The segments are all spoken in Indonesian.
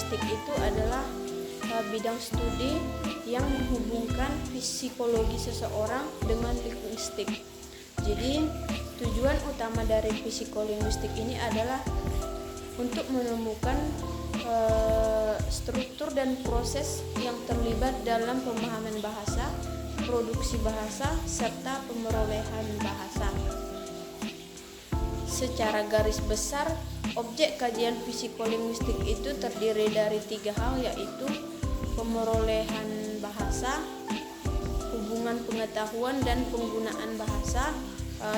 psikolinguistik itu adalah bidang studi yang menghubungkan psikologi seseorang dengan linguistik. Jadi tujuan utama dari psikolinguistik ini adalah untuk menemukan struktur dan proses yang terlibat dalam pemahaman bahasa, produksi bahasa, serta pemerolehan bahasa. Secara garis besar, objek kajian psikolinguistik itu terdiri dari 3 hal, yaitu pemerolehan bahasa, hubungan pengetahuan dan penggunaan bahasa,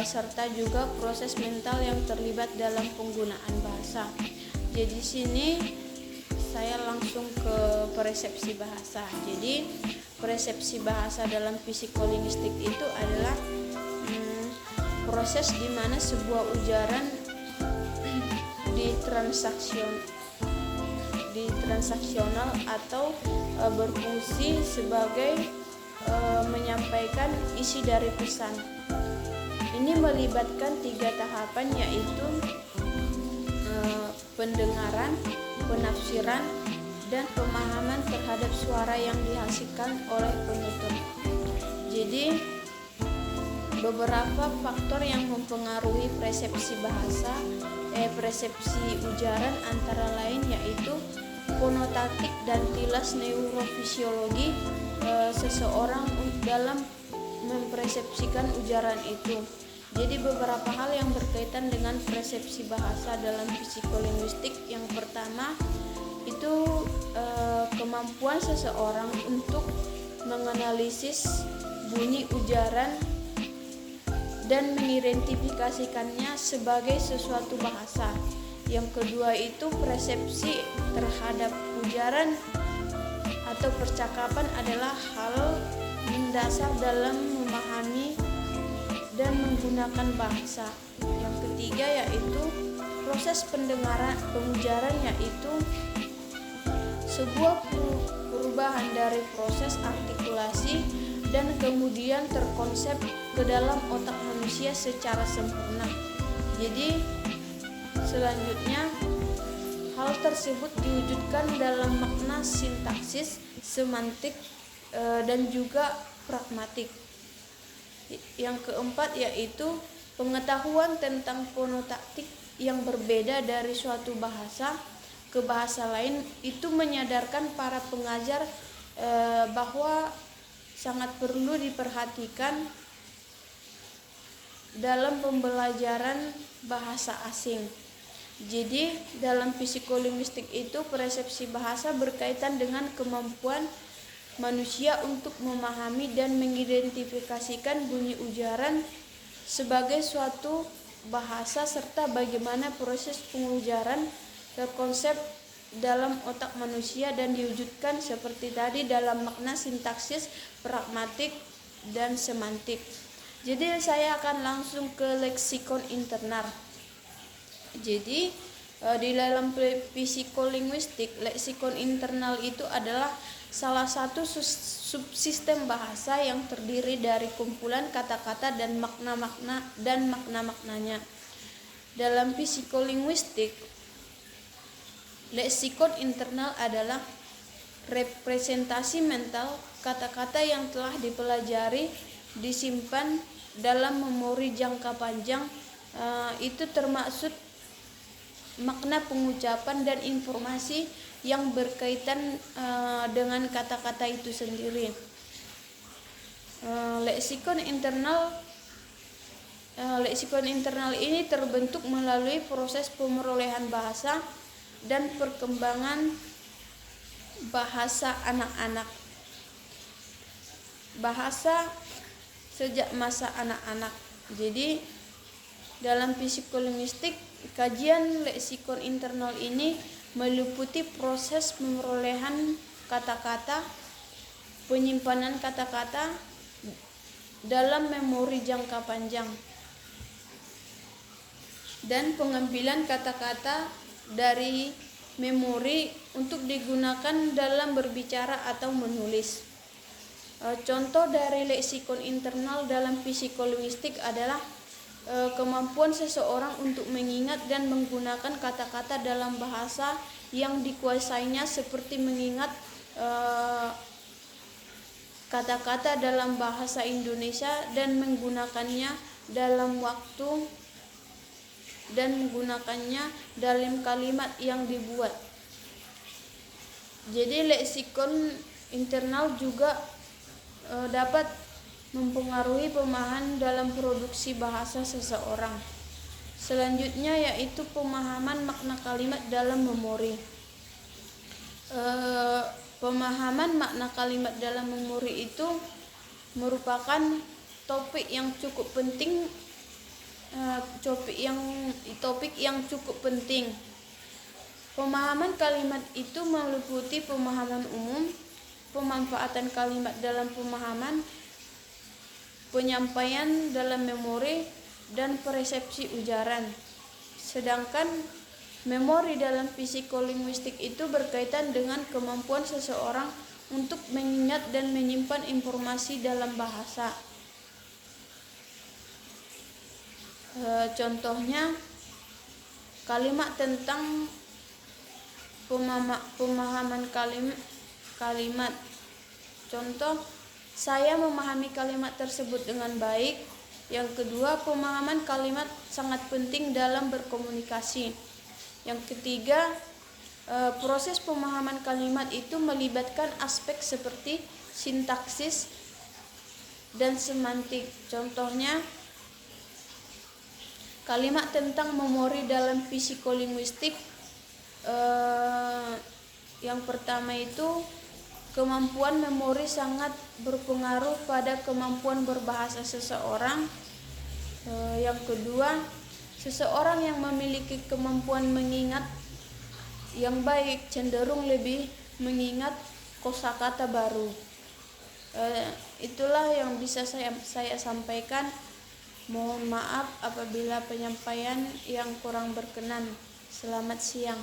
serta juga proses mental yang terlibat dalam penggunaan bahasa. Jadi sini saya langsung ke persepsi bahasa. Jadi persepsi bahasa dalam psikolinguistik itu adalah proses di mana sebuah ujaran ditransaksional atau berfungsi sebagai menyampaikan isi dari pesan. Ini melibatkan 3 tahapan, yaitu pendengaran, penafsiran, dan pemahaman terhadap suara yang dihasilkan oleh penutur. Jadi beberapa faktor yang mempengaruhi persepsi ujaran antara lain yaitu fonotatik dan tilas neurofisiologi seseorang dalam mempersepsikan ujaran itu. Jadi beberapa hal yang berkaitan dengan persepsi bahasa dalam psikolinguistik. Yang pertama itu kemampuan seseorang untuk menganalisis bunyi ujaran dan mengidentifikasikannya sebagai sesuatu bahasa. Yang kedua itu persepsi terhadap ujaran atau percakapan adalah hal mendasar dalam memahami dan menggunakan bahasa. Yang ketiga yaitu proses pengujaran, yaitu sebuah perubahan dari proses artikulasi dan kemudian terkonsep ke dalam otak manusia secara sempurna. Jadi selanjutnya hal tersebut diwujudkan dalam makna sintaksis, semantik, dan juga pragmatik. Yang keempat yaitu pengetahuan tentang fonotaktik yang berbeda dari suatu bahasa ke bahasa lain itu menyadarkan para pengajar bahwa sangat perlu diperhatikan dalam pembelajaran bahasa asing. Jadi dalam psikolinguistik itu persepsi bahasa berkaitan dengan kemampuan manusia untuk memahami dan mengidentifikasikan bunyi ujaran sebagai suatu bahasa serta bagaimana proses pengujaran terkonsep dalam otak manusia dan diwujudkan seperti tadi dalam makna sintaksis, pragmatik, dan semantik. Jadi saya akan langsung ke leksikon internal. Jadi di dalam psikolinguistik, leksikon internal itu adalah salah satu subsistem bahasa yang terdiri dari kumpulan kata-kata dan makna-maknanya. Dalam psikolinguistik, leksikon internal adalah representasi mental kata-kata yang telah dipelajari, disimpan dalam memori jangka panjang. Itu termaksud makna pengucapan dan informasi yang berkaitan dengan kata-kata itu sendiri. Leksikon internal ini terbentuk melalui proses pemerolehan bahasa dan perkembangan bahasa anak-anak. Bahasa sejak masa anak-anak. Jadi dalam psikolinguistik, kajian leksikon internal ini meliputi proses pemerolehan kata-kata, penyimpanan kata-kata dalam memori jangka panjang, dan pengambilan kata-kata dari memori untuk digunakan dalam berbicara atau menulis. Contoh dari leksikon internal dalam psikolinguistik adalah kemampuan seseorang untuk mengingat dan menggunakan kata-kata dalam bahasa yang dikuasainya, seperti mengingat kata-kata dalam bahasa Indonesia dan menggunakannya dalam waktu dan menggunakannya dalam kalimat yang dibuat. Jadi leksikon internal juga dapat mempengaruhi pemahaman dalam produksi bahasa seseorang. Selanjutnya yaitu pemahaman makna kalimat dalam memori. Pemahaman makna kalimat dalam memori itu merupakan topik yang cukup penting. Pemahaman kalimat itu meliputi pemahaman umum, pemanfaatan kalimat dalam pemahaman, penyampaian dalam memori, dan persepsi ujaran. Sedangkan memori dalam psikolinguistik itu berkaitan dengan kemampuan seseorang untuk mengingat dan menyimpan informasi dalam bahasa. Contohnya kalimat tentang pemahaman kalimat. Contoh, saya memahami kalimat tersebut dengan baik. Yang kedua, pemahaman kalimat sangat penting dalam berkomunikasi. Yang ketiga, proses pemahaman kalimat itu melibatkan aspek seperti sintaksis dan semantik. Contohnya, kalimat tentang memori dalam psikolinguistik, yang pertama itu kemampuan memori sangat berpengaruh pada kemampuan berbahasa seseorang. Yang kedua, seseorang yang memiliki kemampuan mengingat yang baik cenderung lebih mengingat kosakata baru. Itulah yang bisa saya sampaikan. Mohon maaf apabila penyampaian yang kurang berkenan. Selamat siang.